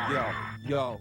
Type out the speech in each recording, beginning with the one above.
Yo.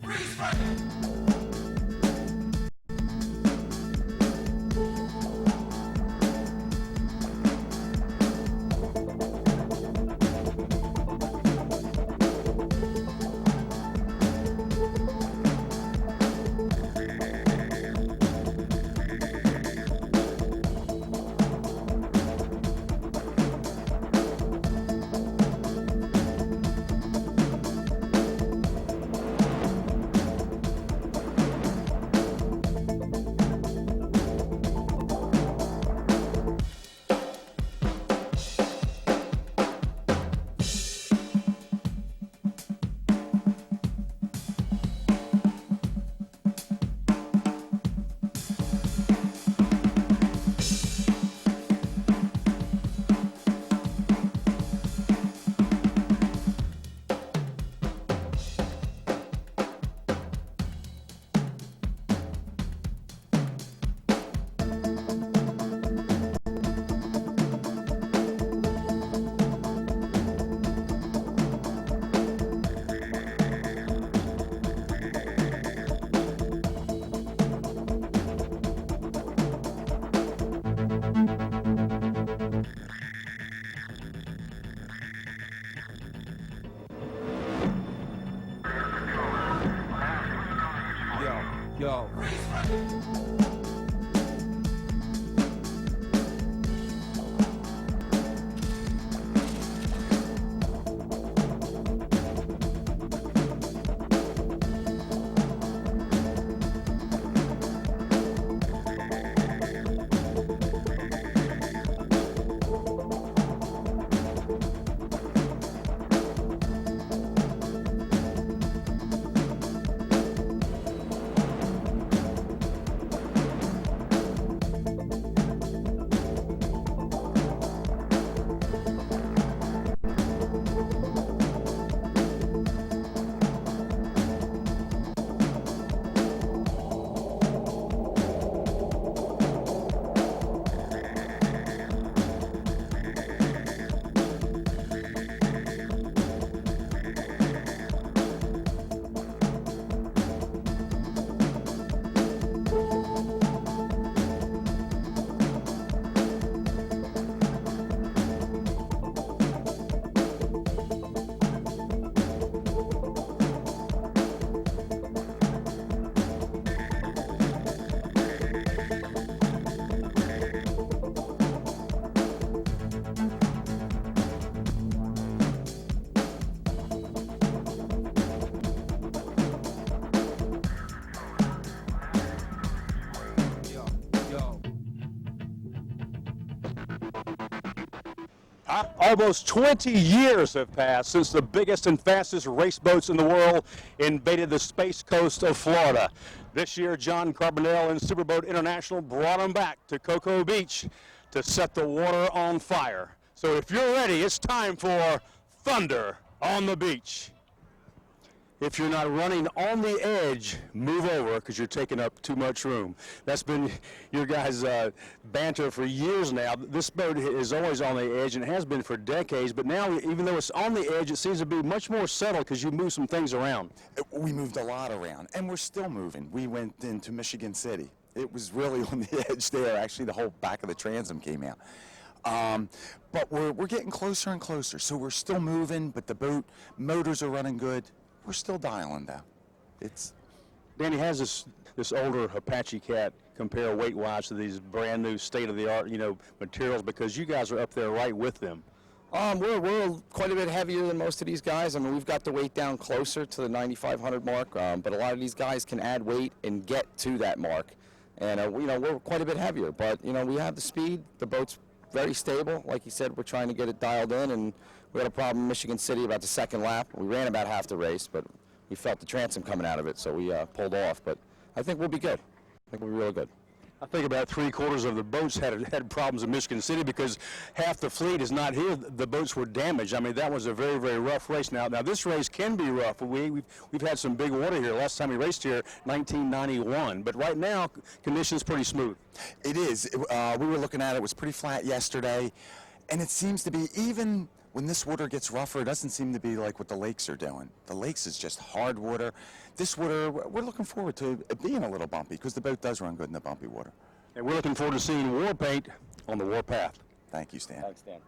Yo. Almost 20 years have passed since the biggest and fastest race boats in the world invaded the space coast of Florida. This year, John Carbonell and Superboat International brought them back to Cocoa Beach to set the water on fire. So if you're ready, it's time for Thunder on the Beach. If you're not running on the edge, move over because you're taking up too much room. That's been your guys' banter for years now. This boat is always on the edge and has been for decades, but now even though it's on the edge, it seems to be much more settled because you move some things around. We moved a lot around, and we're still moving. We went into Michigan City. It was really on the edge there. Actually, the whole back of the transom came out. But we're getting closer and closer, so we're still moving, but the boat motors are running good. We're still dialing though. It's Danny, has this older Apache cat compare weight-wise to these brand new state-of-the-art, materials, because you guys are up there right with them? We're quite a bit heavier than most of these guys. I mean, we've got the weight down closer to the 9,500 mark, but a lot of these guys can add weight and get to that mark. And we're quite a bit heavier, but we have the speed. The boat's very stable. Like you said, we're trying to get it dialed in, and we had a problem in Michigan City about the second lap. We ran about half the race, but we felt the transom coming out of it, so we pulled off. But I think we'll be good. I think we'll be really good. I think about 3/4 of the boats had problems in Michigan City because half the fleet is not here. The boats were damaged. I mean, that was a very, very rough race. Now this race can be rough. We've had some big water here. Last time we raced here, 1991. But right now, conditions pretty smooth. It is. We were looking at it. It was pretty flat yesterday, and it seems to be, even when this water gets rougher, it doesn't seem to be like what the lakes are doing. The lakes is just hard water. This water, we're looking forward to it being a little bumpy because the boat does run good in the bumpy water. And we're looking forward to seeing War Paint on the Warpath. Thank you, Stan. Thanks, Dan.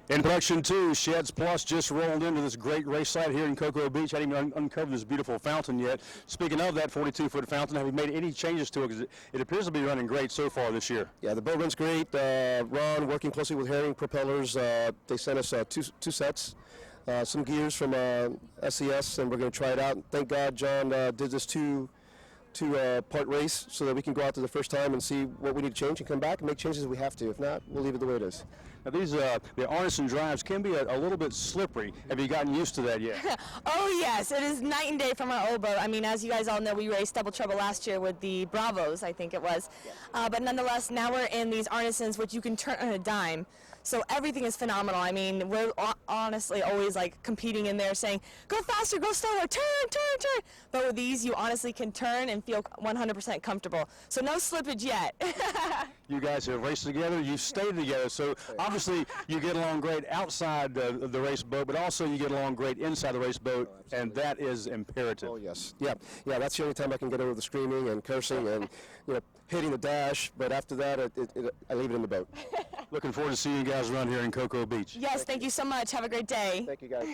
In production 2, Sheds Plus just rolled into this great race site here in Cocoa Beach. Hadn't even uncovered this beautiful fountain yet. Speaking of that 42-foot fountain, have you made any changes to it? Because it appears to be running great so far this year. Yeah, the boat runs great. Ron, working closely with Herring Propellers, they sent us two sets, some gears from SES, and we're going to try it out. Thank God John did this two-part race so that we can go out there the first time and see what we need to change and come back and make changes if we have to. If not, we'll leave it the way it is. Now these the Arneson drives can be a little bit slippery. Have you gotten used to that yet? Oh yes, it is night and day from our old boat. I mean, as you guys all know, we raced Double Trouble last year with the Bravos, I think it was. But nonetheless, now we're in these Arnesons, which you can turn on a dime. So everything is phenomenal. I mean, we're honestly always like competing in there saying, go faster, go slower, turn, turn, turn. But with these, you honestly can turn and feel 100% comfortable. So no slippage yet. You guys have raced together, you've stayed together, so obviously you get along great outside the race boat, but also you get along great inside the race boat, and that is imperative. Oh, yes. Yeah, that's the only time I can get over the screaming and cursing and, hitting the dash, but after that, I leave it in the boat. Looking forward to seeing you guys around here in Cocoa Beach. Yes, thank you so much. Have a great day. Thank you, guys.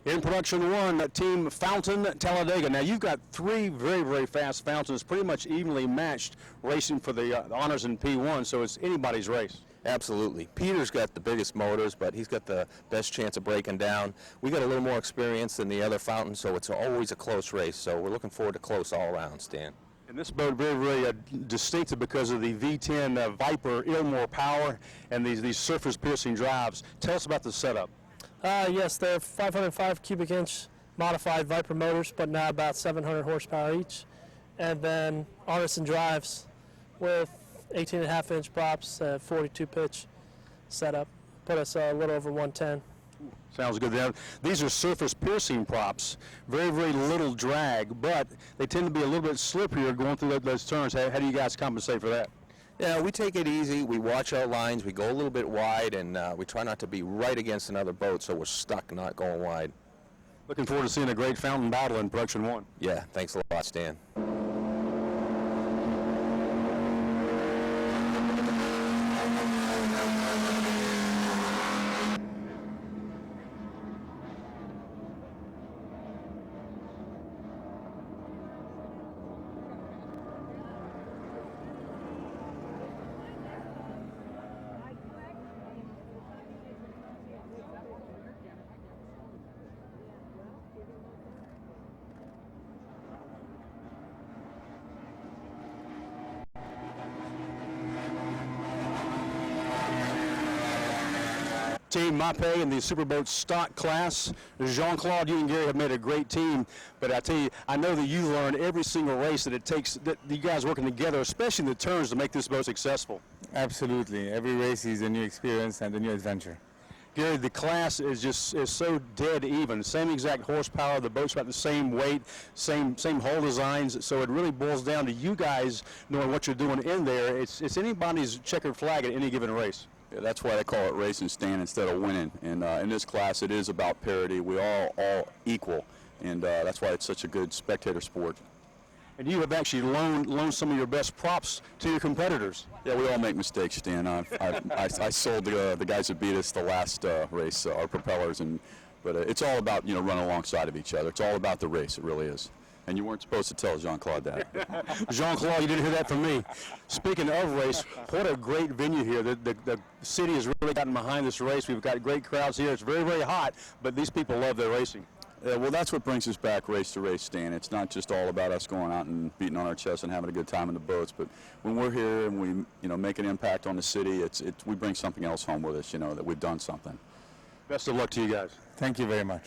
In production 1, Team Fountain Talladega. Now you've got 3 very, very fast fountains, pretty much evenly matched, racing for the honors in P1, so it's anybody's race. Absolutely. Peter's got the biggest motors, but he's got the best chance of breaking down. We got a little more experience than the other fountains, so it's always a close race. So we're looking forward to close all around, Stan. And this boat very, very distinctive because of the V10 Viper Ilmore power and these surface-piercing drives. Tell us about the setup. Yes, they're 505 cubic inch modified Viper motors, but now about 700 horsepower each. And then Arneson drives with 18.5 inch props, 42 pitch setup. Put us a little over 110. Sounds good. Now, these are surface piercing props, very, very little drag, but they tend to be a little bit slipperier going through those turns. How do you guys compensate for that? Yeah, we take it easy. We watch our lines. We go a little bit wide, and we try not to be right against another boat, so we're stuck not going wide. Looking forward to seeing a great fountain battle in Production 1. Yeah, thanks a lot, Stan. Team Mape in the Superboat stock class. Jean-Claude, you and Gary have made a great team, but I tell you, I know that you learn every single race that it takes, that you guys working together, especially in the turns, to make this boat successful. Absolutely. Every race is a new experience and a new adventure. Gary, the class is so dead even. Same exact horsepower, the boat's about the same weight, same hull designs, so it really boils down to you guys knowing what you're doing in there. It's anybody's checkered flag at any given race. Yeah, that's why they call it racing, Stan, instead of winning. And in this class, it is about parity. We are all equal, and that's why it's such a good spectator sport. And you have actually loaned some of your best props to your competitors. Yeah, we all make mistakes, Stan. I sold the guys that beat us the last race, our propellers, but it's all about running alongside of each other. It's all about the race. It really is. And you weren't supposed to tell Jean-Claude that. Jean-Claude, you didn't hear that from me. Speaking of race, what a great venue here. The city has really gotten behind this race. We've got great crowds here. It's very, very hot, but these people love their racing. Yeah, well, that's what brings us back race to race, Stan. It's not just all about us going out and beating on our chests and having a good time in the boats, but when we're here and we make an impact on the city, we bring something else home with us, that we've done something. Best of luck to you guys. Thank you very much.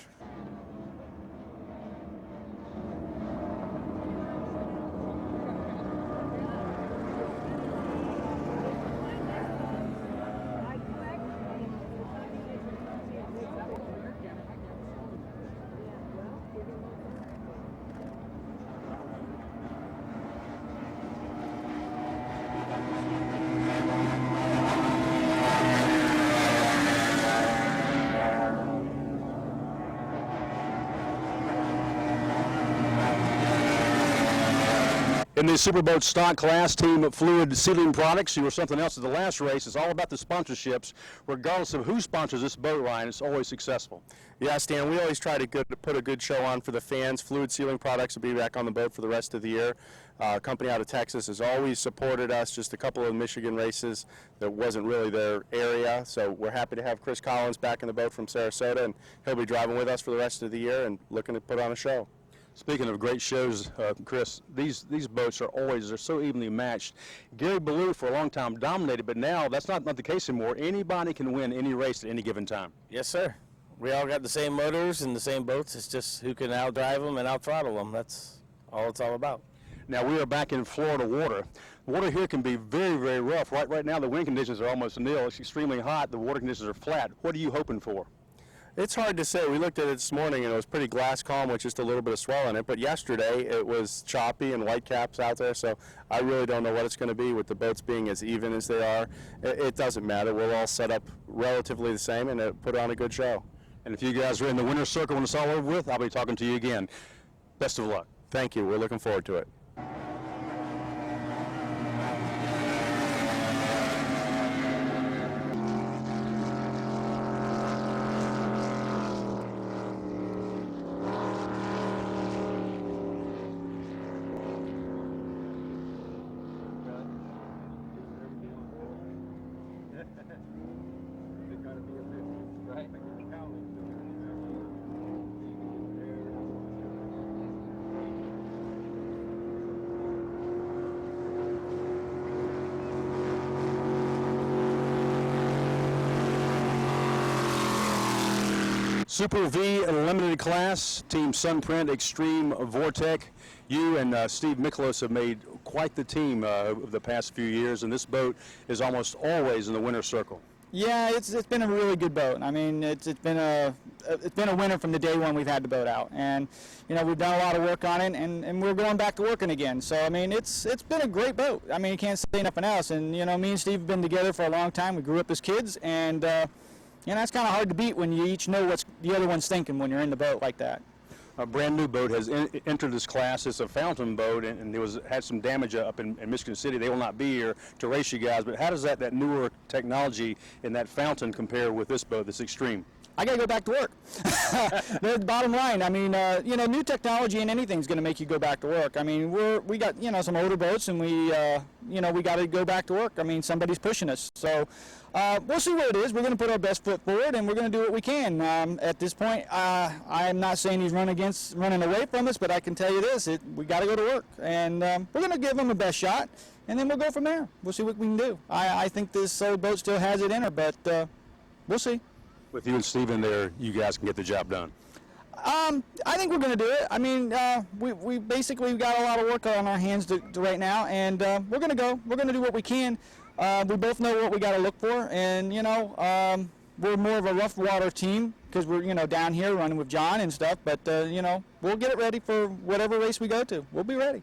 In the Superboat stock class, Team Fluid Sealing Products, you were something else at the last race. It's all about the sponsorships. Regardless of who sponsors this boat, Ryan, it's always successful. Yeah, Stan, we always try to put a good show on for the fans. Fluid Sealing Products will be back on the boat for the rest of the year. A company out of Texas has always supported us. Just a couple of Michigan races that wasn't really their area. So we're happy to have Chris Collins back in the boat from Sarasota, and he'll be driving with us for the rest of the year and looking to put on a show. Speaking of great shows, Chris, these boats they're so evenly matched. Gary Ballou for a long time dominated, but now that's not the case anymore. Anybody can win any race at any given time. Yes, sir. We all got the same motors and the same boats. It's just who can out-drive them and out-throttle them. That's all it's all about. Now, we are back in Florida water. The water here can be very, very rough. Right now, the wind conditions are almost nil. It's extremely hot. The water conditions are flat. What are you hoping for? It's hard to say. We looked at it this morning, and it was pretty glass calm with just a little bit of swell in it. But yesterday, it was choppy and white caps out there, so I really don't know what it's going to be with the boats being as even as they are. It doesn't matter. We'll all set up relatively the same and put on a good show. And if you guys are in the winner's circle when it's all over with, I'll be talking to you again. Best of luck. Thank you. We're looking forward to it. Super V Limited Class, Team Sunprint Extreme Vortec. You and Steve Miklos have made quite the team over the past few years, and this boat is almost always in the winner's circle. Yeah, it's been a really good boat. I mean, it's been a winner from the day one we've had the boat out, and you know, we've done a lot of work on it, and we're going back to working again. So I mean, it's been a great boat. I mean, you can't say nothing else. And you know, me and Steve have been together for a long time. We grew up as kids, and you know, it's kind of hard to beat when you each know what the other one's thinking when you're in the boat like that. A brand new boat has entered this class. It's a fountain boat, and there had some damage up in Michigan City. They will not be here to race you guys, but how does that newer technology in that fountain compare with this boat, this Extreme? I got to go back to work. That's the bottom line. I mean, you know, new technology and anything is going to make you go back to work. I mean, we got, you know, some older boats, and you know, we got to go back to work. I mean, somebody's pushing us. So we'll see what it is. We're going to put our best foot forward, and we're going to do what we can. At this point, I'm not saying he's running away from us, but I can tell you this: we got to go to work, and we're going to give him the best shot, and then we'll go from there. We'll see what we can do. I think this old boat still has it in her, but we'll see. With you and Steven there, you guys can get the job done. I think we're going to do it. I mean, we basically got a lot of work on our hands to right now, and we're going to go. We're going to do what we can. We both know what we got to look for, and you know, we're more of a rough water team because we're, you know, down here running with John and stuff. But you know, we'll get it ready for whatever race we go to. We'll be ready.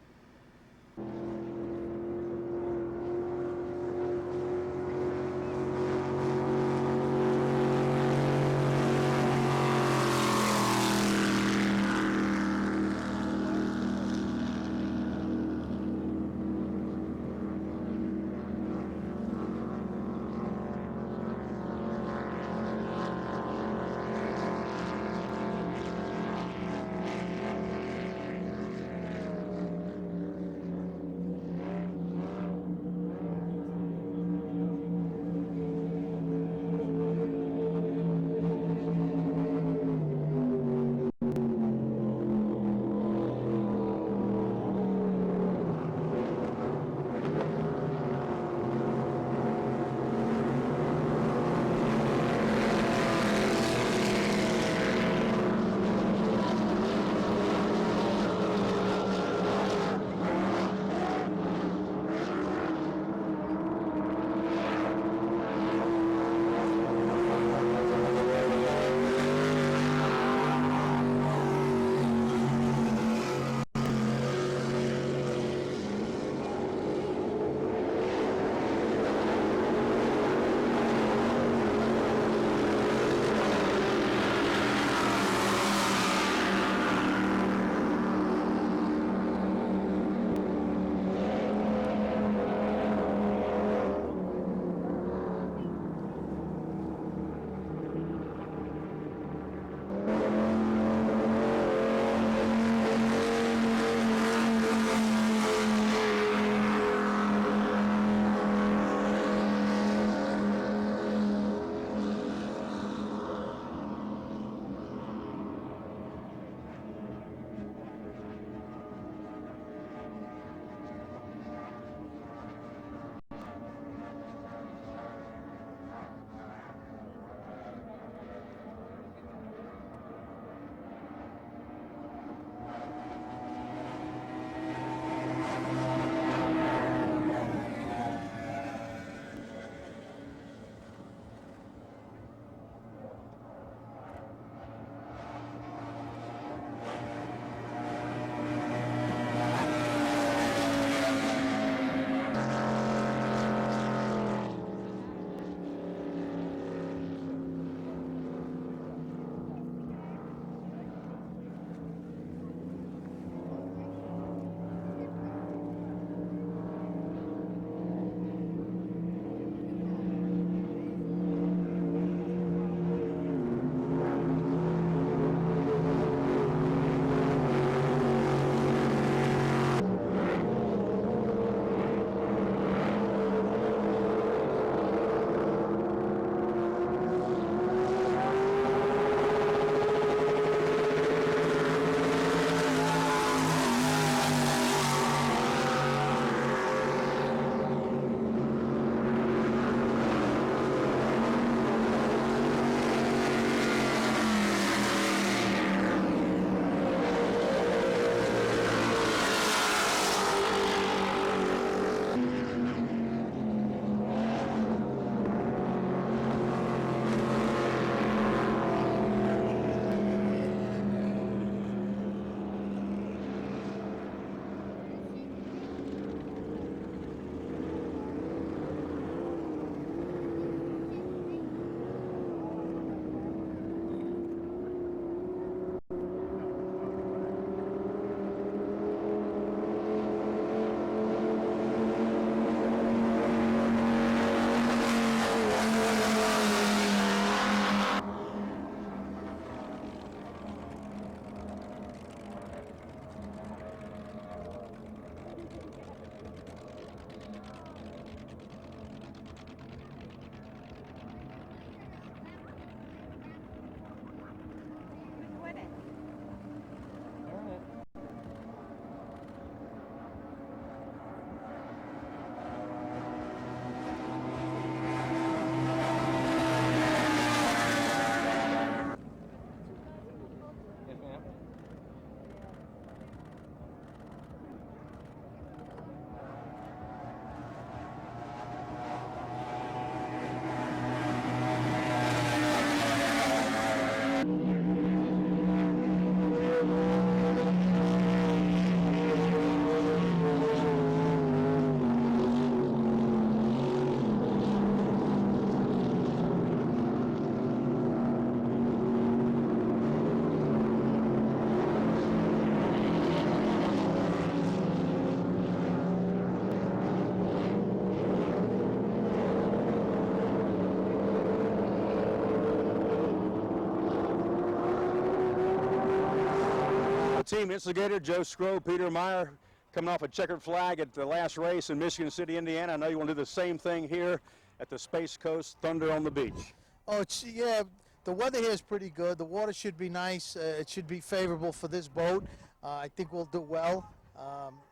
team instigator, Joe Scrow, Peter Meyer, coming off a checkered flag at the last race in Michigan City, Indiana. I know you want to do the same thing here at the Space Coast Thunder on the Beach. Oh, yeah, the weather here is pretty good. The water should be nice. It should be favorable for this boat. I think we'll do well.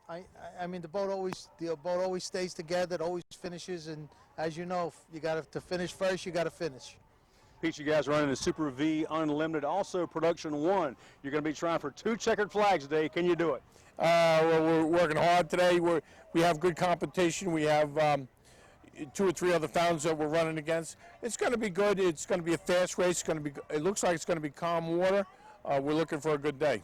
I mean, the boat always stays together. It always finishes, and as you know, you got to finish first. You got to finish. Pete, you guys are running the Super V Unlimited, also Production 1. You're going to be trying for 2 checkered flags today. Can you do it? Well, we're working hard today. We have good competition. We have 2 or 3 other fountains that we're running against. It's going to be good. It's going to be a fast race. It looks like it's going to be calm water. We're looking for a good day.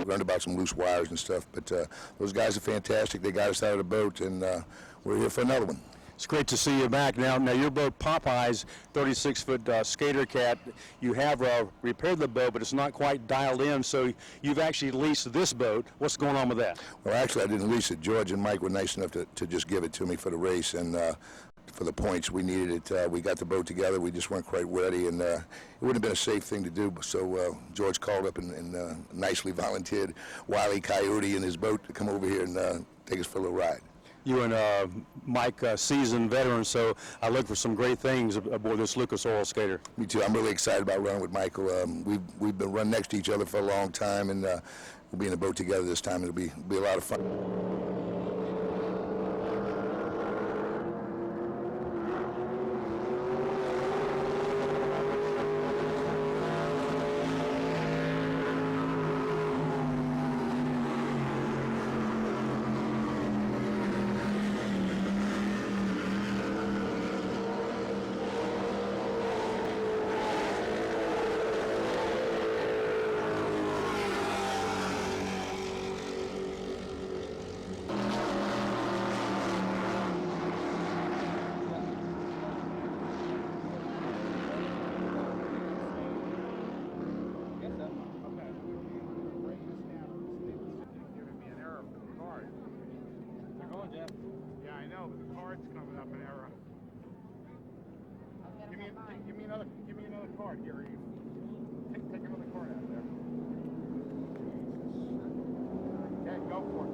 Learned about some loose wires and stuff, but those guys are fantastic. They got us out of the boat, and we're here for another one. It's great to see you back. Now your boat, Popeye's 36-foot Skater Cat, you have repaired the boat, but it's not quite dialed in, so you've actually leased this boat. What's going on with that? Well, actually, I didn't lease it. George and Mike were nice enough to just give it to me for the race, and for the points, we needed it. We got the boat together. We just weren't quite ready, and it wouldn't have been a safe thing to do. So George called up and nicely volunteered Wile E. Coyote and his boat to come over here and take us for a little ride. You and Mike, seasoned veterans, so I look for some great things aboard this Lucas Oil Skater. Me too. I'm really excited about running with Michael. We've been running next to each other for a long time, and we'll be in a boat together this time. It'll be a lot of fun. card here, Eve. Take another card out there. Okay, go for it.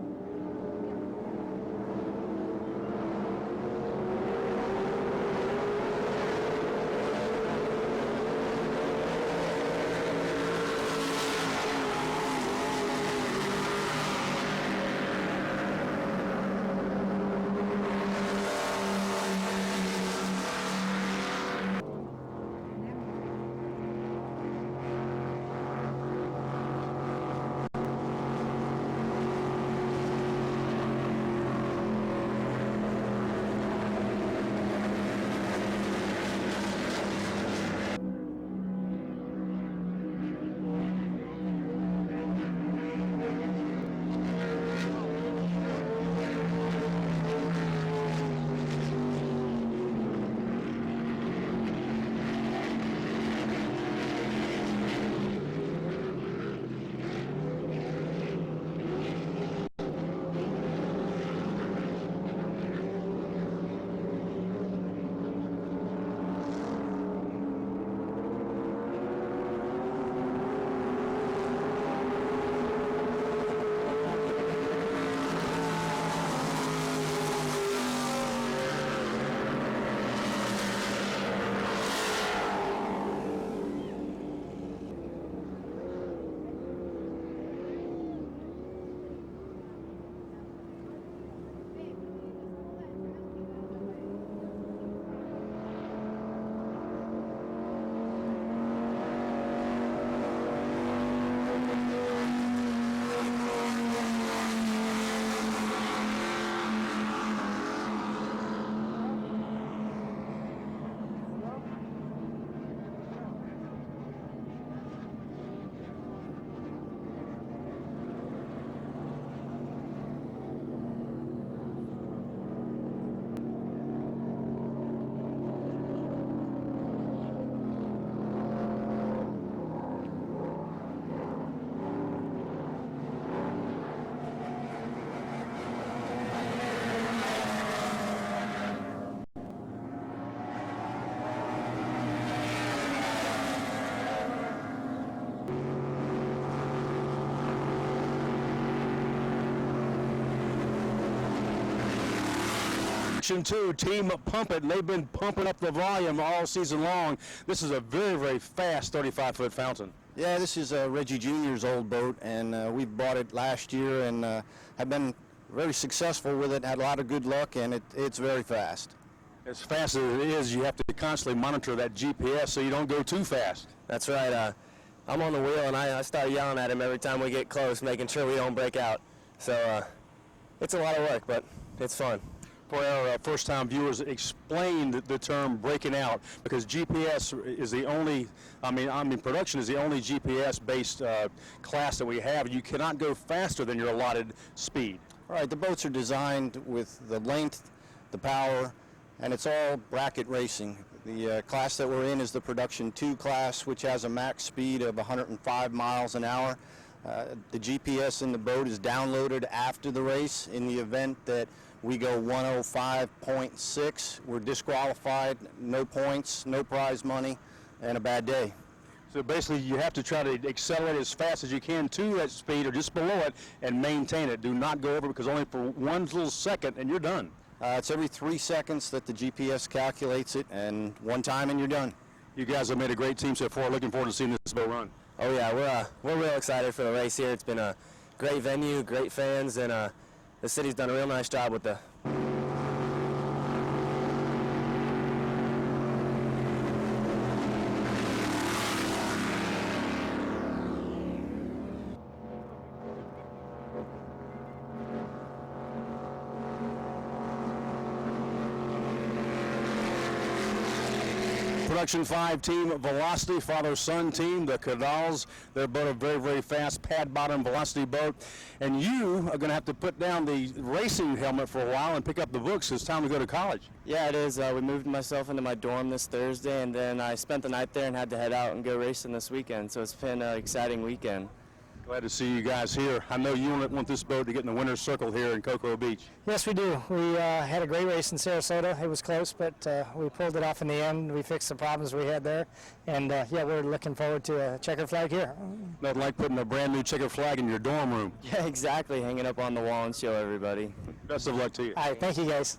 Section 2, Team Pump It. They've been pumping up the volume all season long. This is a very, very fast 35-foot fountain. Yeah, this is Reggie Jr.'s old boat, and we bought it last year and have been very successful with it, had a lot of good luck, and it's very fast. As fast as it is, you have to constantly monitor that GPS so you don't go too fast. That's right. I'm on the wheel, and I start yelling at him every time we get close, making sure we don't break out. So it's a lot of work, but it's fun. For our first-time viewers, explain the term breaking out, because GPS is the only, production is the only GPS-based class that we have. You cannot go faster than your allotted speed. All right, the boats are designed with the length, the power, and it's all bracket racing. The class that we're in is the Production 2 class, which has a max speed of 105 miles an hour. The GPS in the boat is downloaded after the race. In the event that we go 105.6, we're disqualified, no points, no prize money, and a bad day. So basically you have to try to accelerate as fast as you can to that speed or just below it and maintain it. Do not go over, because only for one little second and you're done. It's every 3 seconds that the GPS calculates it, and one time and you're done. You guys have made a great team so far. Looking forward to seeing this boat run. Oh yeah, we're real excited for the race here. It's been a great venue, great fans, and the city's done a real nice job with the Production 5 team, Velocity, father-son team, the Cadals. They're both a very, very fast pad-bottom velocity boat. And you are going to have to put down the racing helmet for a while and pick up the books. It's time to go to college. Yeah, it is. We moved myself into my dorm this Thursday, and then I spent the night there and had to head out and go racing this weekend. So it's been an exciting weekend. Glad to see you guys here. I know you want this boat to get in the winner's circle here in Cocoa Beach. Yes, we do. We had a great race in Sarasota. It was close, but we pulled it off in the end. We fixed the problems we had there. And, yeah, we're looking forward to a checker flag here. Nothing like putting a brand new checker flag in your dorm room. Yeah, exactly. Hang it up on the wall and show everybody. Best of luck to you. All right, thank you, guys.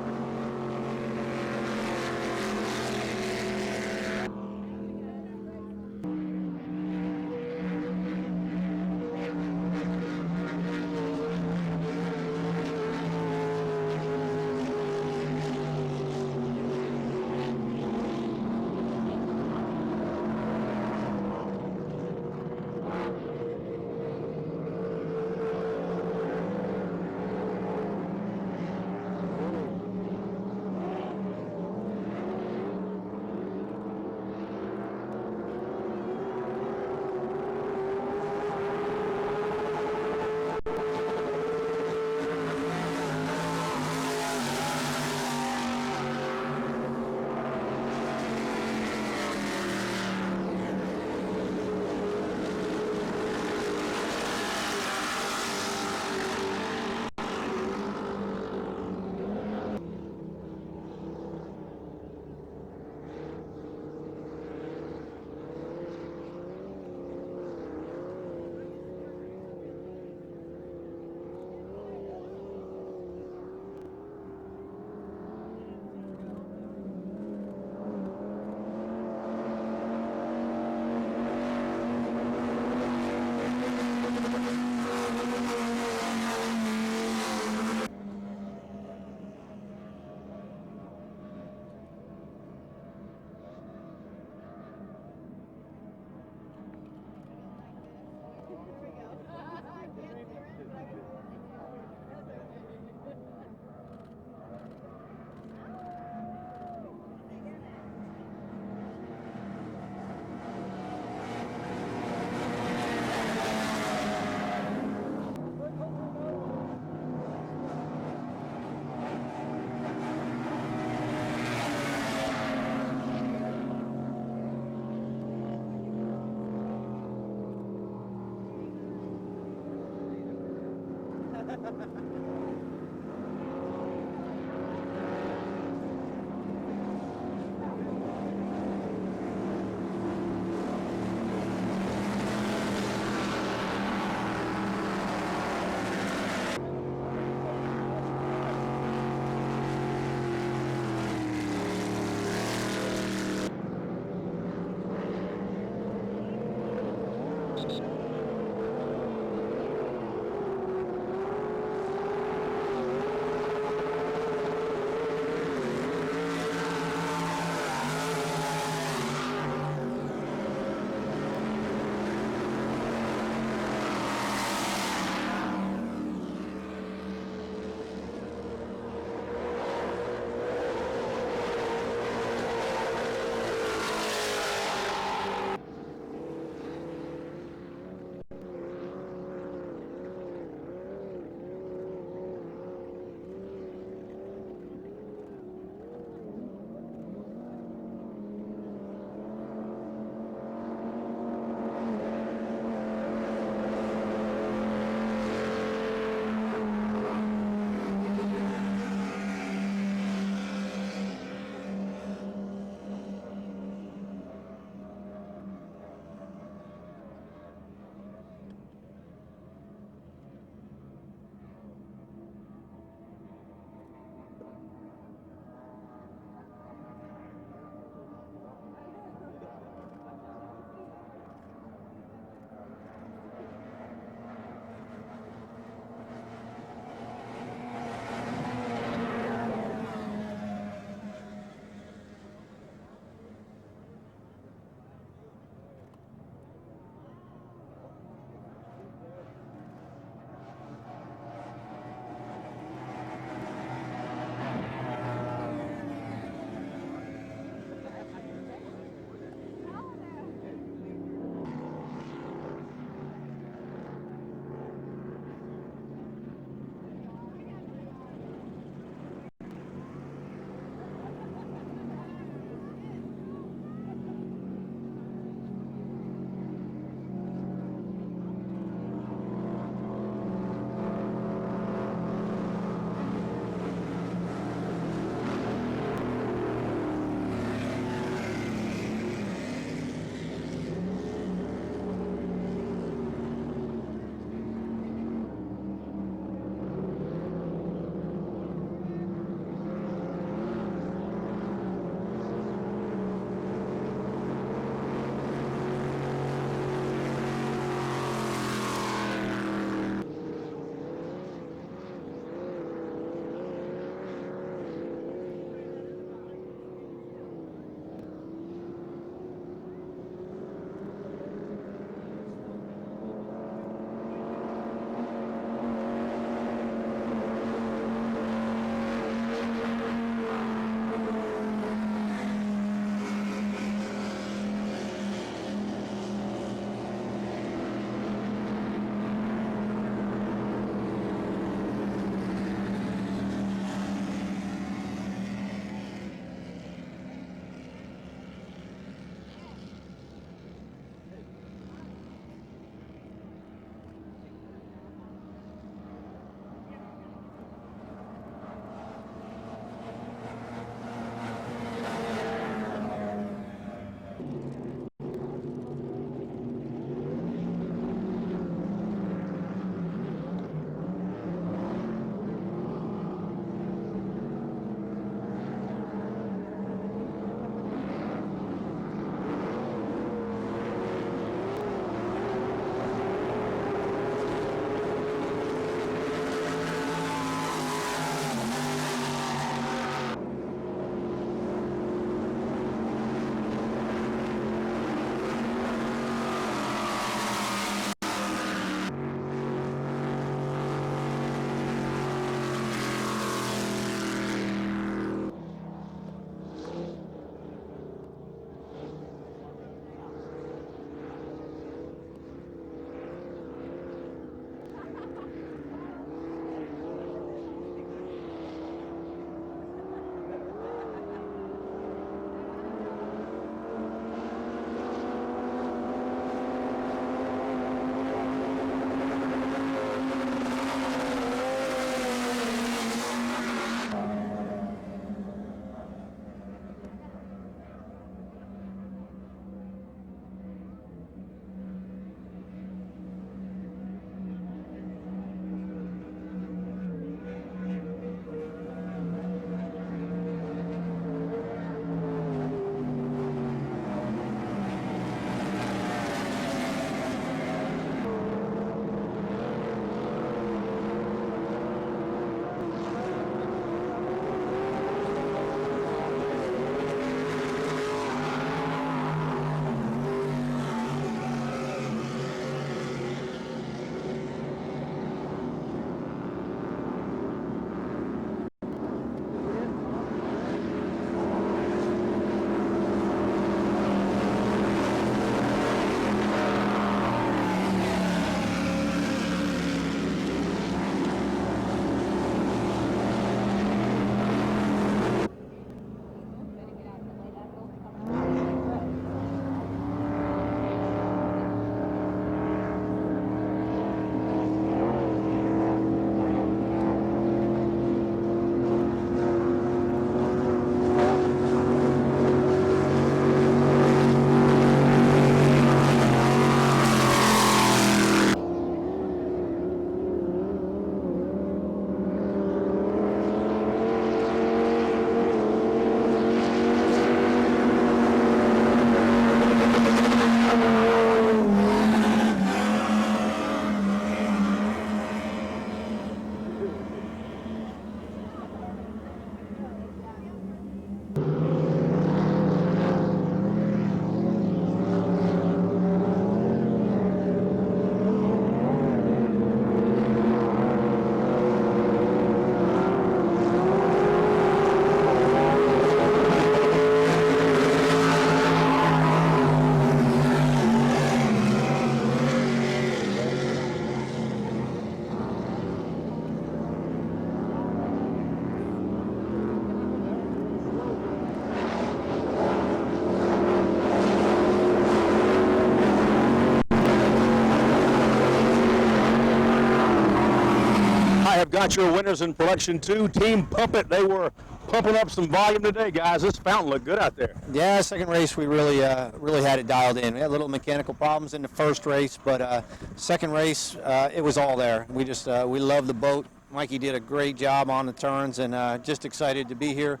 got your winners in production 2, Team Pump It. They were pumping up some volume today, guys. This fountain looked good out there. Yeah, second race we really had it dialed in. We had little mechanical problems in the first race, but second race it was all there. We just we love the boat. Mikey did a great job on the turns, and just excited to be here.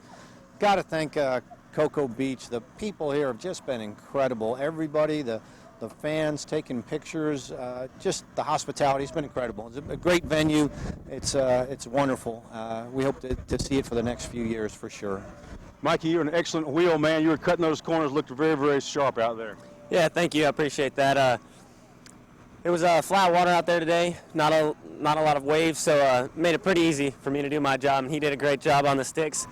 Got to thank Cocoa Beach. The people here have just been incredible. Everybody, the fans taking pictures, just the hospitality has been incredible. It's a great venue. It's wonderful. We hope to see it for the next few years for sure. Mikey, you're an excellent wheel man. You were cutting those corners, looked very, very sharp out there. Yeah, thank you. I appreciate that. It was flat water out there today, not a lot of waves, so made it pretty easy for me to do my job, and he did a great job on the sticks.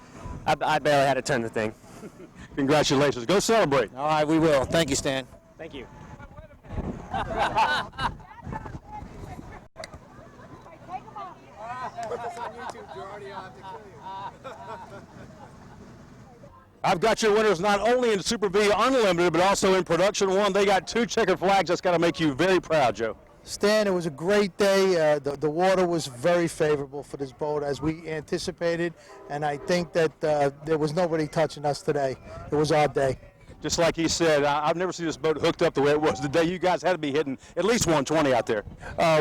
I barely had to turn the thing. Congratulations. Go celebrate. All right, we will. Thank you, Stan. Thank you. I've got your winners not only in Super V Unlimited, but also in Production 1. They got 2 checkered flags. That's got to make you very proud, Joe. Stan, it was a great day. The water was very favorable for this boat as we anticipated, and I think that there was nobody touching us today. It was our day. Just like he said, I've never seen this boat hooked up the way it was today. You guys had to be hitting at least 120 out there.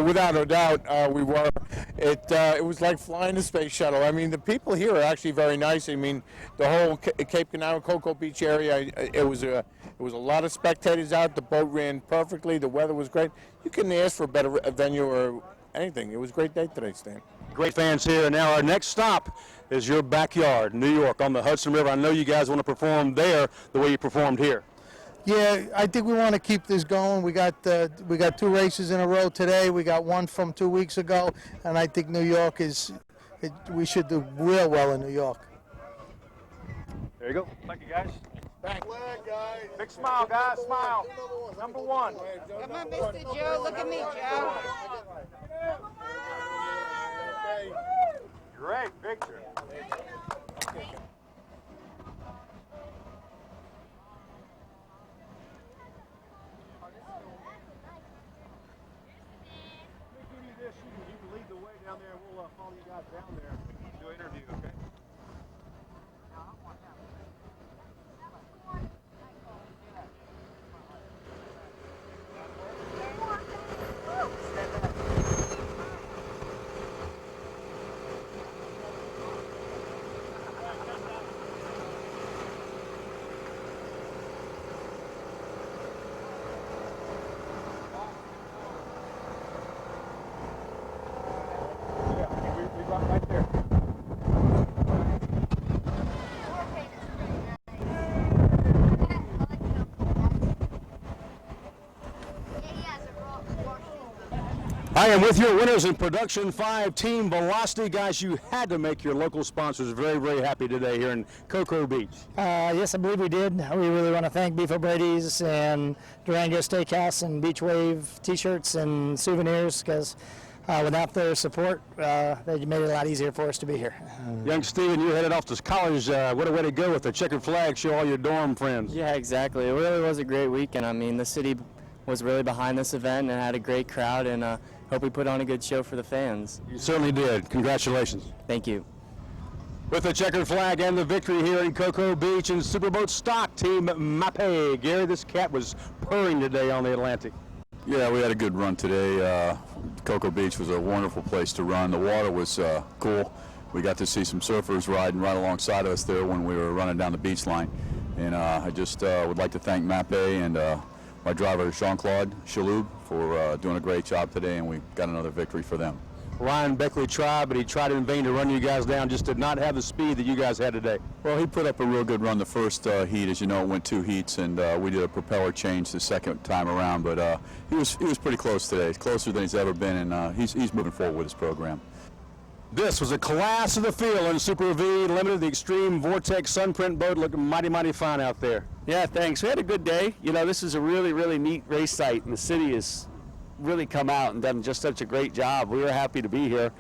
Without a doubt, we were. It was like flying a space shuttle. I mean, the people here are actually very nice. I mean, the whole Cape Canaveral, Cocoa Beach area, it was a lot of spectators out. The boat ran perfectly. The weather was great. You couldn't ask for a better venue or anything. It was a great day today, Stan. Great fans here. And now our next stop is your backyard, New York, on the Hudson River. I know you guys want to perform there the way you performed here. Yeah, I think we want to keep this going. We got 2 races in a row today. We got one from 2 weeks ago, and I think New York we should do real well in New York. There you go. Thank you, guys. Thanks. Big smile, guys. Smile. Number 1. Come on, Mr. Joe. Look at me, Joe. Great picture. You can lead the way down there, and we'll follow you guys down there and do an interview, okay? I am with your winners in Production 5, Team Velocity. Guys, you had to make your local sponsors very, very happy today here in Cocoa Beach. Yes, I believe we did. We really want to thank Beef O'Brady's and Durango Steakhouse and Beach Wave t-shirts and souvenirs, because without their support, they made it a lot easier for us to be here. Young Steven, you're headed off to college. What a way to go with the checkered flag, show all your dorm friends. Yeah, exactly. It really was a great weekend. I mean, the city was really behind this event and had a great crowd, and hope we put on a good show for the fans. You certainly did. Congratulations. Thank you. With the checkered flag and the victory here in Cocoa Beach and Superboat Stock, Team Mape. Gary, this cat was purring today on the Atlantic. Yeah, we had a good run today. Cocoa Beach was a wonderful place to run. The water was cool. We got to see some surfers riding right alongside us there when we were running down the beach line. And I just would like to thank Mape and my driver, Jean-Claude Chaloub, for doing a great job today, and we got another victory for them. Ryan Beckley tried, but he tried in vain to run you guys down, just did not have the speed that you guys had today. Well, he put up a real good run the first heat. As you know, it went 2 heats, and we did a propeller change the second time around, but he was pretty close today. He's closer than he's ever been, and he's moving forward with his program. This was a class of the field in Super V Limited. The Extreme Vortex Sunprint boat looked mighty, mighty fine out there. Yeah, thanks. We had a good day. You know, this is a really, really neat race site, and the city has really come out and done just such a great job. We were happy to be here,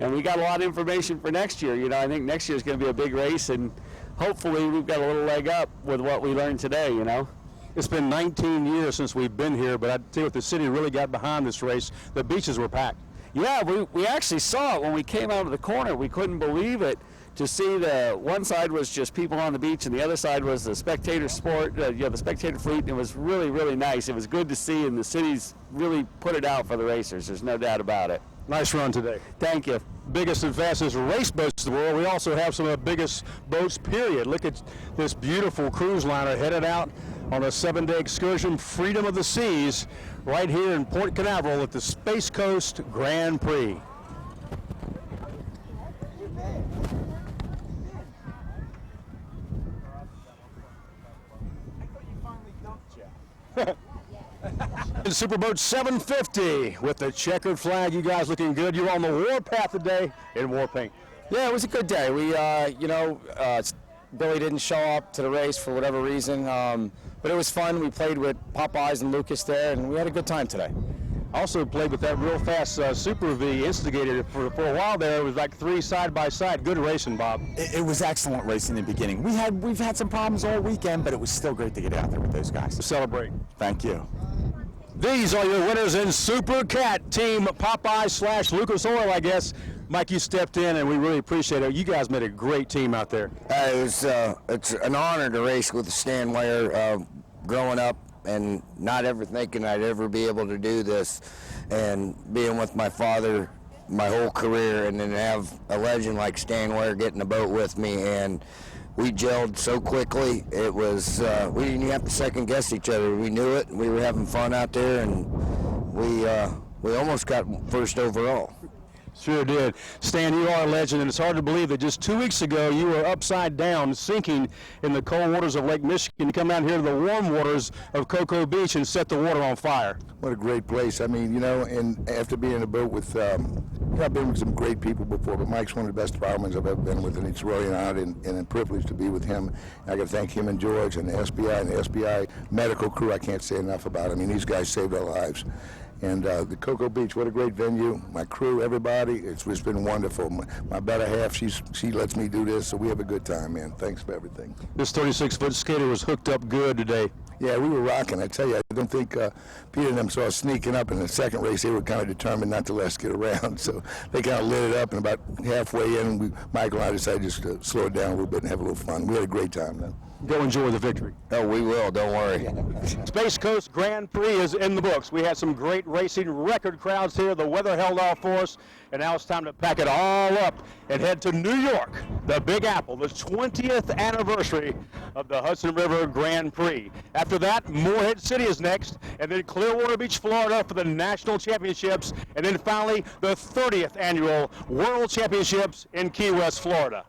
and we got a lot of information for next year. You know, I think next year is going to be a big race, and hopefully we've got a little leg up with what we learned today, you know. It's been 19 years since we've been here, but I tell you what, the city really got behind this race. The beaches were packed. Yeah, we actually saw it when we came out of the corner. We couldn't believe it to see the one side was just people on the beach and the other side was the spectator sport, the spectator fleet. And it was really, really nice. It was good to see, and the city's really put it out for the racers. There's no doubt about it. Nice run today. Thank you. Biggest and fastest race boats in the world. We also have some of the biggest boats, period. Look at this beautiful cruise liner headed out on a 7-day excursion, Freedom of the Seas, right here in Port Canaveral at the Space Coast Grand Prix. In Superboat 750 with the checkered flag. You guys looking good. You're on the warpath today in war paint. Yeah, it was a good day. We, Billy didn't show up to the race for whatever reason, but it was fun. We played with Popeyes and Lucas there, and we had a good time today. Also played with that real fast Super V, instigated it for a while there. It was like 3 side by side. Good racing, Bob. It was excellent racing in the beginning. We've had some problems all weekend, but it was still great to get out there with those guys. Celebrate. Thank you. These are your winners in Super Cat, Team Popeye / Lucas Oil, I guess. Mike, you stepped in, and we really appreciate it. You guys made a great team out there. It's an honor to race with Stan Ware. Growing up and not ever thinking I'd ever be able to do this, and being with my father my whole career, and then have a legend like Stan Ware get in the boat with me, and we gelled so quickly. It was we didn't even have to second guess each other. We knew it. We were having fun out there, and we almost got first overall. Sure did. Stan, you are a legend, and it's hard to believe that just 2 weeks ago you were upside down, sinking in the cold waters of Lake Michigan. You come out here to the warm waters of Cocoa Beach and set the water on fire. What a great place. I mean, and after being in a boat with, I've been with some great people before, but Mike's one of the best firemen I've ever been with, and it's really an honor and a privilege to be with him. And I got to thank him and George and the SBI medical crew. I can't say enough about it. I mean, these guys saved our lives. And the Cocoa Beach, what a great venue. My crew, everybody, it's been wonderful. My better half, she lets me do this, so we have a good time, man. Thanks for everything. This 36-foot skater was hooked up good today. Yeah, we were rocking. I tell you, I don't think Peter and them saw us sneaking up in the second race. They were kind of determined not to let us get around, so they kind of lit it up, and about halfway in, Michael and I decided just to slow it down a little bit and have a little fun. We had a great time, man. Go enjoy the victory. Oh, we will. Don't worry. Space Coast Grand Prix is in the books. We had some great racing, record crowds here. The weather held off for us, and now it's time to pack it all up and head to New York, the Big Apple, the 20th anniversary of the Hudson River Grand Prix. After that, Morehead City is next, and then Clearwater Beach, Florida for the National Championships, and then finally the 30th Annual World Championships in Key West, Florida.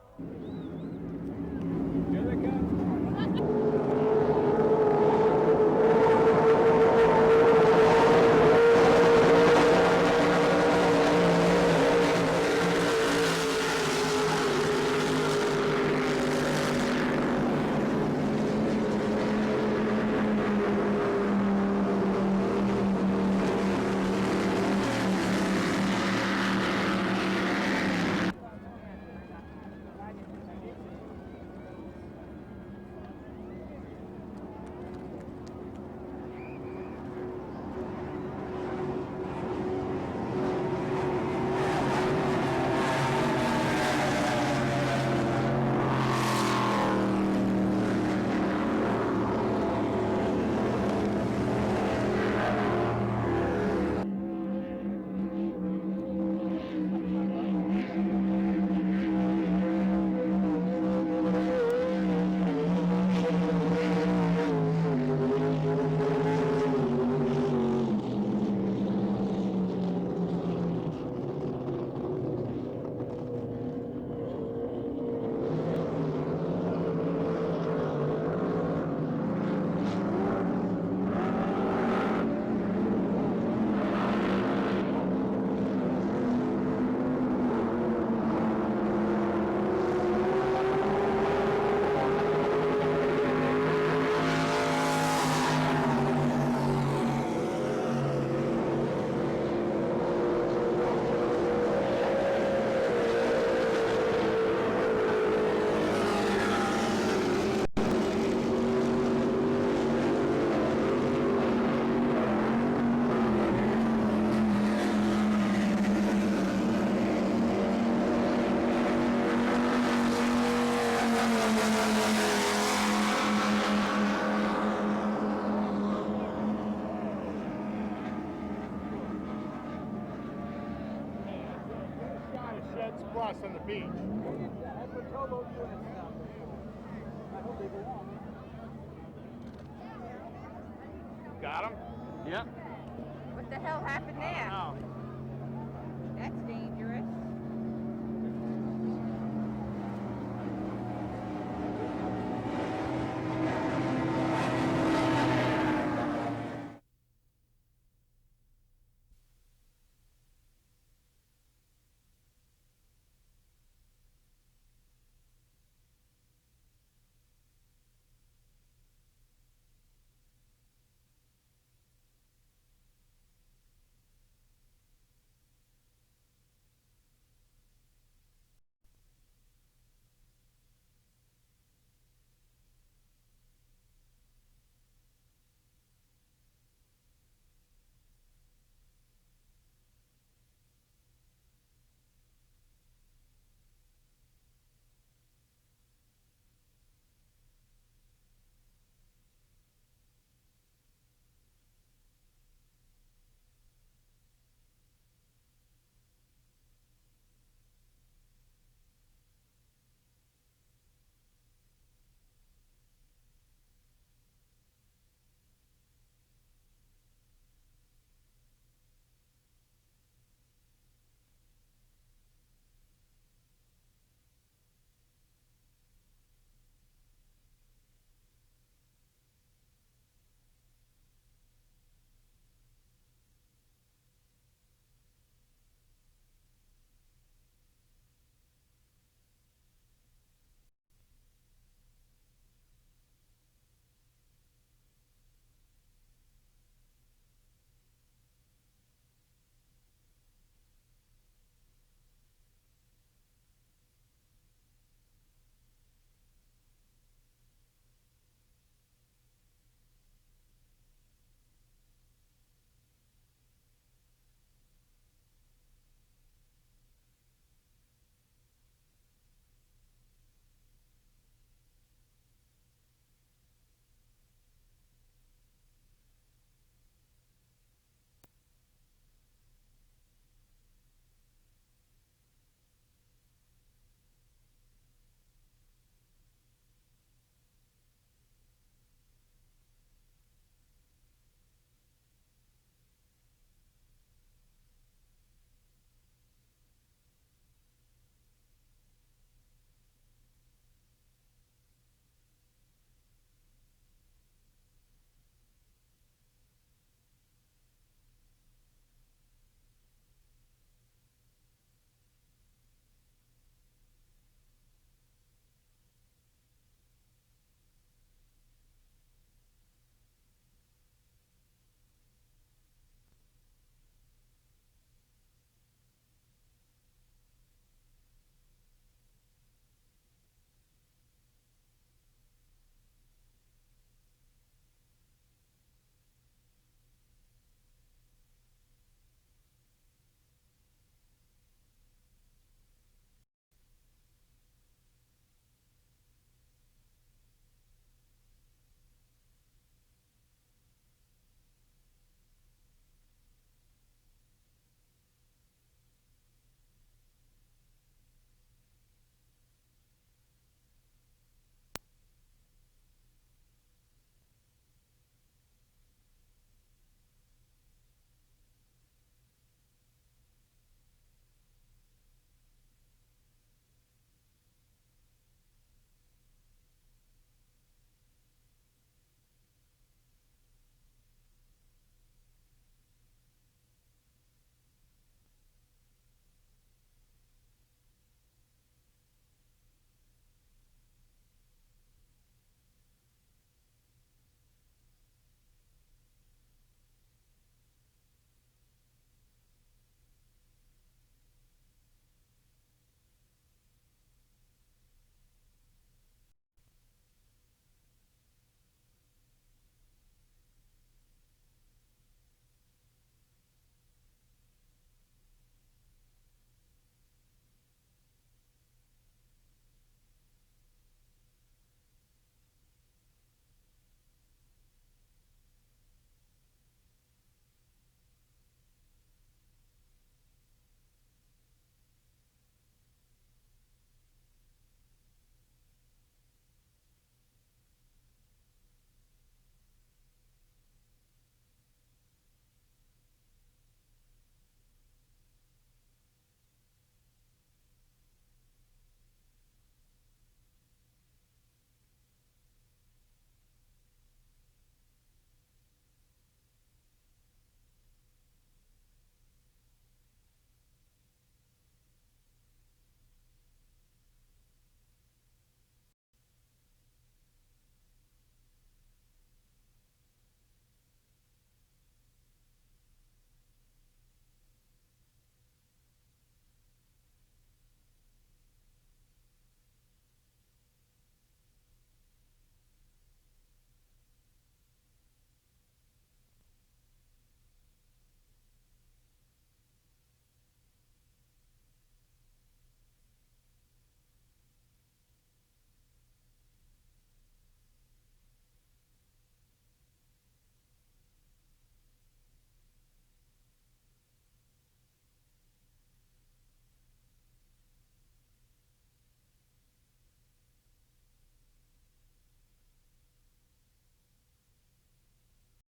Beach. Got him? Yep. What the hell happened there?